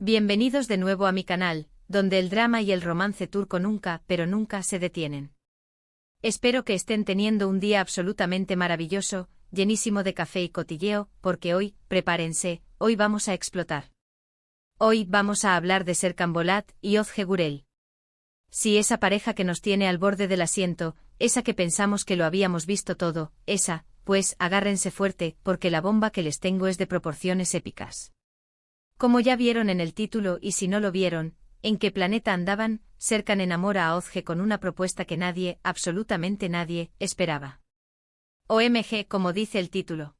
Bienvenidos de nuevo a mi canal, donde el drama y el romance turco nunca, pero nunca se detienen. Espero que estén teniendo un día absolutamente maravilloso, llenísimo de café y cotilleo, porque hoy, prepárense, hoy vamos a explotar. Hoy vamos a hablar de Serkan Bolat y Özge Gürel. Sí, esa pareja que nos tiene al borde del asiento, esa que pensamos que lo habíamos visto todo, esa, pues agárrense fuerte, porque la bomba que les tengo es de proporciones épicas. Como ya vieron en el título y si no lo vieron, ¿en qué planeta andaban? Serkan enamora a Özge con una propuesta que nadie, absolutamente nadie, esperaba. OMG, como dice el título.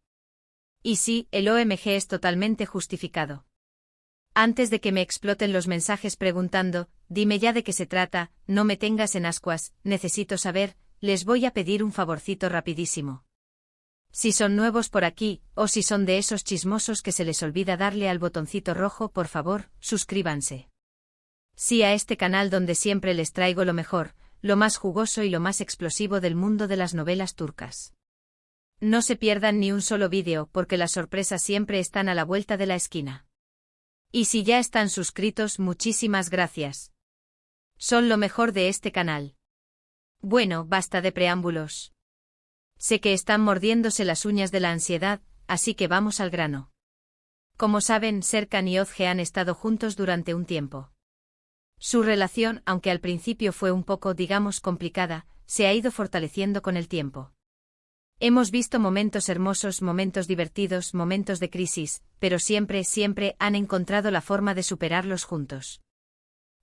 Y sí, el OMG es totalmente justificado. Antes de que me exploten los mensajes preguntando, dime ya de qué se trata, no me tengas en ascuas, necesito saber, les voy a pedir un favorcito rapidísimo. Si son nuevos por aquí, o si son de esos chismosos que se les olvida darle al botoncito rojo, por favor, suscríbanse. Sí, a este canal donde siempre les traigo lo mejor, lo más jugoso y lo más explosivo del mundo de las novelas turcas. No se pierdan ni un solo vídeo porque las sorpresas siempre están a la vuelta de la esquina. Y si ya están suscritos, muchísimas gracias. Son lo mejor de este canal. Bueno, basta de preámbulos. Sé que están mordiéndose las uñas de la ansiedad, así que vamos al grano. Como saben, Serkan y Özge han estado juntos durante un tiempo. Su relación, aunque al principio fue un poco, digamos, complicada, se ha ido fortaleciendo con el tiempo. Hemos visto momentos hermosos, momentos divertidos, momentos de crisis, pero siempre han encontrado la forma de superarlos juntos.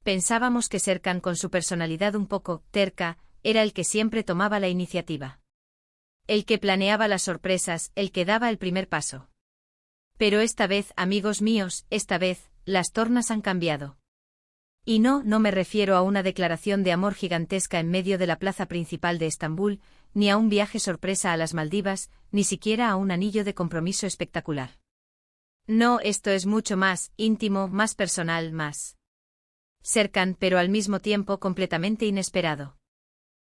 Pensábamos que Serkan, con su personalidad un poco terca, era el que siempre tomaba la iniciativa. El que planeaba las sorpresas, el que daba el primer paso. Pero esta vez, amigos míos, esta vez, las tornas han cambiado. Y no me refiero a una declaración de amor gigantesca en medio de la plaza principal de Estambul, ni a un viaje sorpresa a las Maldivas, ni siquiera a un anillo de compromiso espectacular. No, esto es mucho más íntimo, más personal, más Serkan, pero al mismo tiempo completamente inesperado.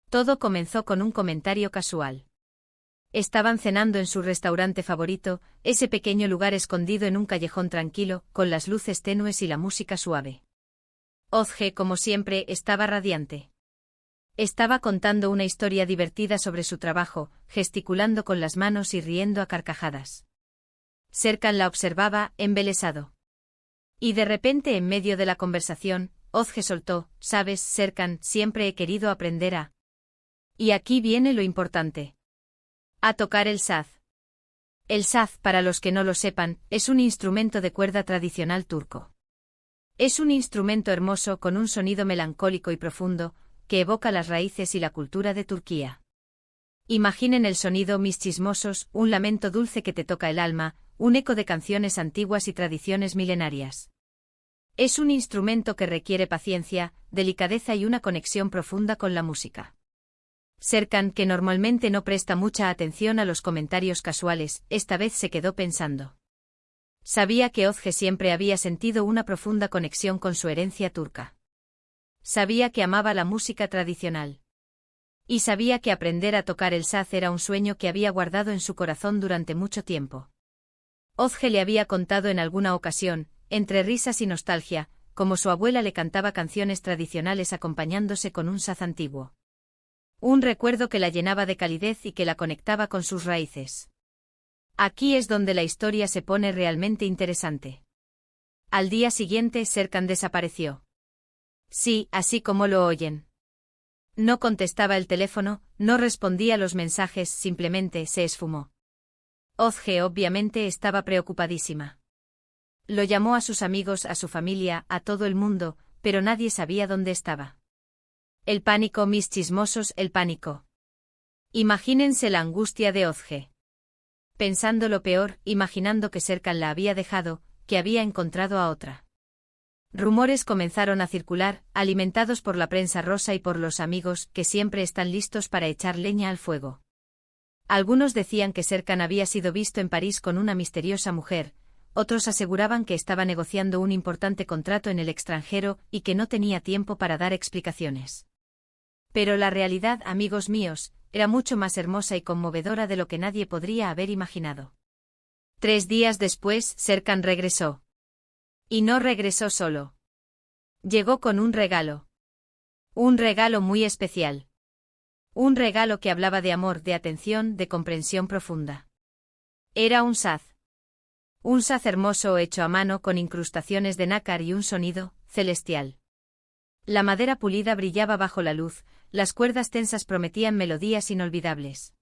Todo comenzó con un comentario casual. Estaban cenando en su restaurante favorito, ese pequeño lugar escondido en un callejón tranquilo, con las luces tenues y la música suave. Özge, como siempre, estaba radiante. Estaba contando una historia divertida sobre su trabajo, gesticulando con las manos y riendo a carcajadas. Serkan la observaba, embelesado. Y de repente, en medio de la conversación, Özge soltó, ¿sabes, Serkan, siempre he querido aprender a... Y aquí viene lo importante. A tocar el saz. El saz, para los que no lo sepan, es un instrumento de cuerda tradicional turco. Es un instrumento hermoso con un sonido melancólico y profundo, que evoca las raíces y la cultura de Turquía. Imaginen el sonido, mis chismosos, un lamento dulce que te toca el alma, un eco de canciones antiguas y tradiciones milenarias. Es un instrumento que requiere paciencia, delicadeza y una conexión profunda con la música. Serkan, que normalmente no presta mucha atención a los comentarios casuales, esta vez se quedó pensando. Sabía que Özge siempre había sentido una profunda conexión con su herencia turca. Sabía que amaba la música tradicional. Y sabía que aprender a tocar el saz era un sueño que había guardado en su corazón durante mucho tiempo. Özge le había contado en alguna ocasión, entre risas y nostalgia, cómo su abuela le cantaba canciones tradicionales acompañándose con un saz antiguo. Un recuerdo que la llenaba de calidez y que la conectaba con sus raíces. Aquí es donde la historia se pone realmente interesante. Al día siguiente, Serkan desapareció. Sí, así como lo oyen. No contestaba el teléfono, no respondía los mensajes, simplemente se esfumó. Özge obviamente estaba preocupadísima. Lo llamó a sus amigos, a su familia, a todo el mundo, pero nadie sabía dónde estaba. El pánico, mis chismosos, el pánico. Imagínense la angustia de Özge. Pensando lo peor, imaginando que Serkan la había dejado, que había encontrado a otra. Rumores comenzaron a circular, alimentados por la prensa rosa y por los amigos, que siempre están listos para echar leña al fuego. Algunos decían que Serkan había sido visto en París con una misteriosa mujer, otros aseguraban que estaba negociando un importante contrato en el extranjero y que no tenía tiempo para dar explicaciones. Pero la realidad, amigos míos, era mucho más hermosa y conmovedora de lo que nadie podría haber imaginado. 3 días después, Serkan regresó. Y no regresó solo. Llegó con un regalo. Un regalo muy especial. Un regalo que hablaba de amor, de atención, de comprensión profunda. Era un saz. Un saz hermoso hecho a mano con incrustaciones de nácar y un sonido celestial. La madera pulida brillaba bajo la luz, las cuerdas tensas prometían melodías inolvidables.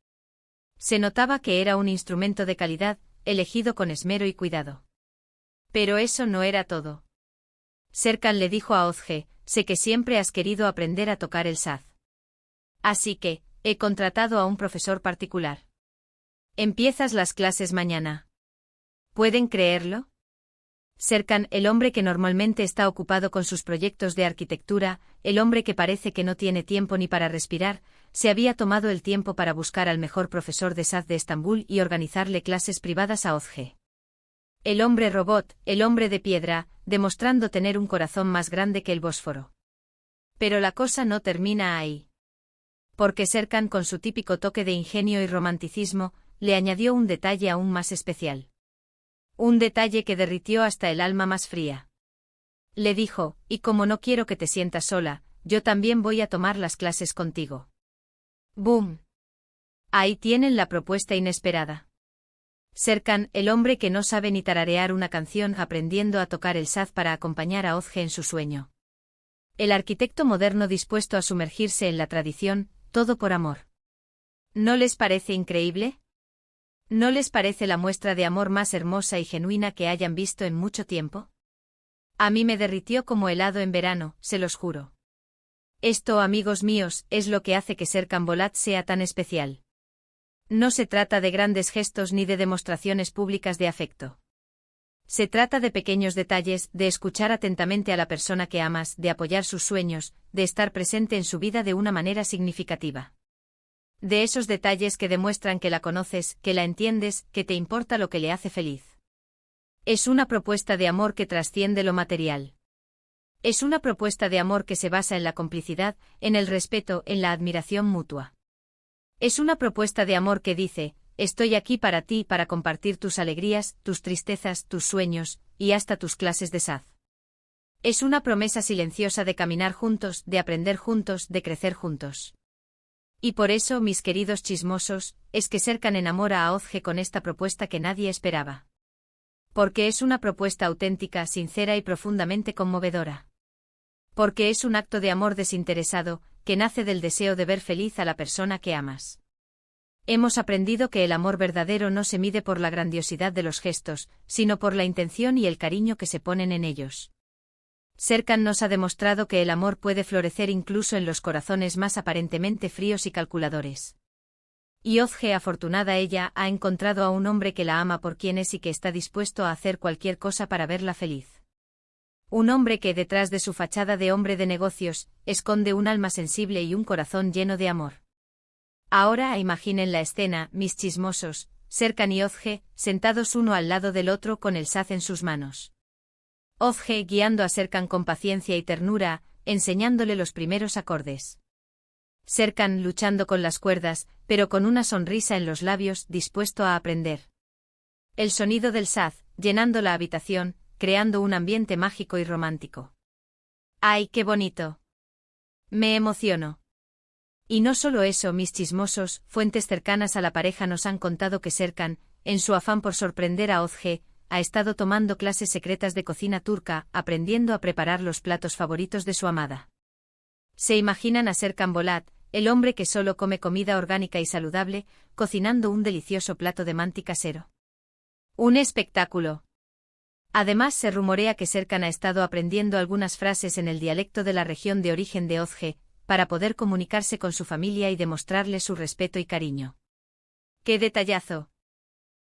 Se notaba que era un instrumento de calidad, elegido con esmero y cuidado. Pero eso no era todo. Serkan le dijo a Ozge, sé que siempre has querido aprender a tocar el saz. Así que, he contratado a un profesor particular. Empiezas las clases mañana. ¿Pueden creerlo? Serkan, el hombre que normalmente está ocupado con sus proyectos de arquitectura, el hombre que parece que no tiene tiempo ni para respirar, se había tomado el tiempo para buscar al mejor profesor de saz de Estambul y organizarle clases privadas a Ozge. El hombre robot, el hombre de piedra, demostrando tener un corazón más grande que el Bósforo. Pero la cosa no termina ahí. Porque Serkan, con su típico toque de ingenio y romanticismo, le añadió un detalle aún más especial. Un detalle que derritió hasta el alma más fría. Le dijo, y como no quiero que te sientas sola, yo también voy a tomar las clases contigo. ¡Boom! Ahí tienen la propuesta inesperada. Serkan, el hombre que no sabe ni tararear una canción, aprendiendo a tocar el saz para acompañar a Ozge en su sueño. El arquitecto moderno dispuesto a sumergirse en la tradición, todo por amor. ¿No les parece increíble? ¿No les parece la muestra de amor más hermosa y genuina que hayan visto en mucho tiempo? A mí me derritió como helado en verano, se los juro. Esto, amigos míos, es lo que hace que Serkan Bolat sea tan especial. No se trata de grandes gestos ni de demostraciones públicas de afecto. Se trata de pequeños detalles, de escuchar atentamente a la persona que amas, de apoyar sus sueños, de estar presente en su vida de una manera significativa. De esos detalles que demuestran que la conoces, que la entiendes, que te importa lo que le hace feliz. Es una propuesta de amor que trasciende lo material. Es una propuesta de amor que se basa en la complicidad, en el respeto, en la admiración mutua. Es una propuesta de amor que dice, estoy aquí para ti, para compartir tus alegrías, tus tristezas, tus sueños, y hasta tus clases de saz. Es una promesa silenciosa de caminar juntos, de aprender juntos, de crecer juntos. Y por eso, mis queridos chismosos, es que Serkan enamora a Ozge con esta propuesta que nadie esperaba. Porque es una propuesta auténtica, sincera y profundamente conmovedora. Porque es un acto de amor desinteresado, que nace del deseo de ver feliz a la persona que amas. Hemos aprendido que el amor verdadero no se mide por la grandiosidad de los gestos, sino por la intención y el cariño que se ponen en ellos. Serkan nos ha demostrado que el amor puede florecer incluso en los corazones más aparentemente fríos y calculadores. Y Ozge, afortunada ella, ha encontrado a un hombre que la ama por quien es y que está dispuesto a hacer cualquier cosa para verla feliz. Un hombre que, detrás de su fachada de hombre de negocios, esconde un alma sensible y un corazón lleno de amor. Ahora imaginen la escena, mis chismosos, Serkan y Ozge, sentados uno al lado del otro con el saz en sus manos. Ozge guiando a Serkan con paciencia y ternura, enseñándole los primeros acordes. Serkan luchando con las cuerdas, pero con una sonrisa en los labios, dispuesto a aprender. El sonido del saz, llenando la habitación, creando un ambiente mágico y romántico. ¡Ay, qué bonito! Me emociono. Y no solo eso, mis chismosos, fuentes cercanas a la pareja nos han contado que Serkan, en su afán por sorprender a Ozge, ha estado tomando clases secretas de cocina turca, aprendiendo a preparar los platos favoritos de su amada. ¿Se imaginan a Serkan Bolat, el hombre que solo come comida orgánica y saludable, cocinando un delicioso plato de manti casero? ¡Un espectáculo! Además, se rumorea que Serkan ha estado aprendiendo algunas frases en el dialecto de la región de origen de Ozge, para poder comunicarse con su familia y demostrarle su respeto y cariño. ¡Qué detallazo!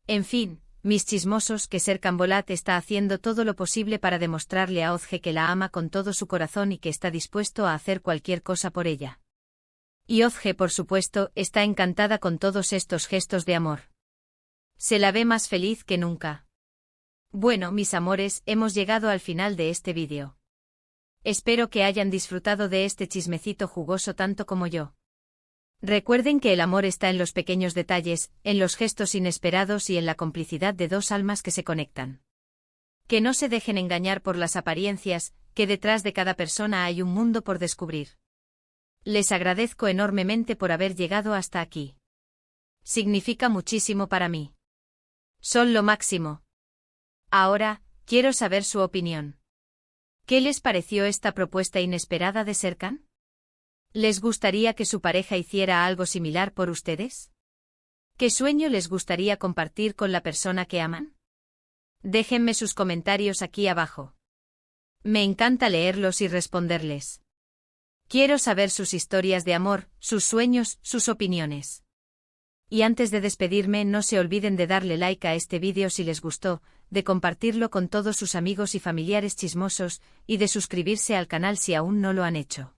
En fin, mis chismosos, que Serkan Bolat está haciendo todo lo posible para demostrarle a Ozge que la ama con todo su corazón y que está dispuesto a hacer cualquier cosa por ella. Y Ozge, por supuesto, está encantada con todos estos gestos de amor. Se la ve más feliz que nunca. Bueno, mis amores, hemos llegado al final de este vídeo. Espero que hayan disfrutado de este chismecito jugoso tanto como yo. Recuerden que el amor está en los pequeños detalles, en los gestos inesperados y en la complicidad de dos almas que se conectan. Que no se dejen engañar por las apariencias, que detrás de cada persona hay un mundo por descubrir. Les agradezco enormemente por haber llegado hasta aquí. Significa muchísimo para mí. Son lo máximo. Ahora, quiero saber su opinión. ¿Qué les pareció esta propuesta inesperada de Serkan? ¿Les gustaría que su pareja hiciera algo similar por ustedes? ¿Qué sueño les gustaría compartir con la persona que aman? Déjenme sus comentarios aquí abajo. Me encanta leerlos y responderles. Quiero saber sus historias de amor, sus sueños, sus opiniones. Y antes de despedirme, no se olviden de darle like a este vídeo si les gustó, de compartirlo con todos sus amigos y familiares chismosos, y de suscribirse al canal si aún no lo han hecho.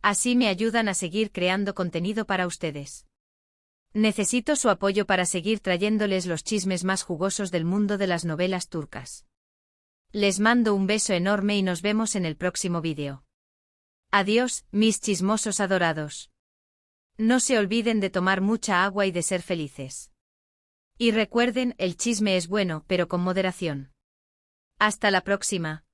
Así me ayudan a seguir creando contenido para ustedes. Necesito su apoyo para seguir trayéndoles los chismes más jugosos del mundo de las novelas turcas. Les mando un beso enorme y nos vemos en el próximo vídeo. Adiós, mis chismosos adorados. No se olviden de tomar mucha agua y de ser felices. Y recuerden, el chisme es bueno, pero con moderación. Hasta la próxima.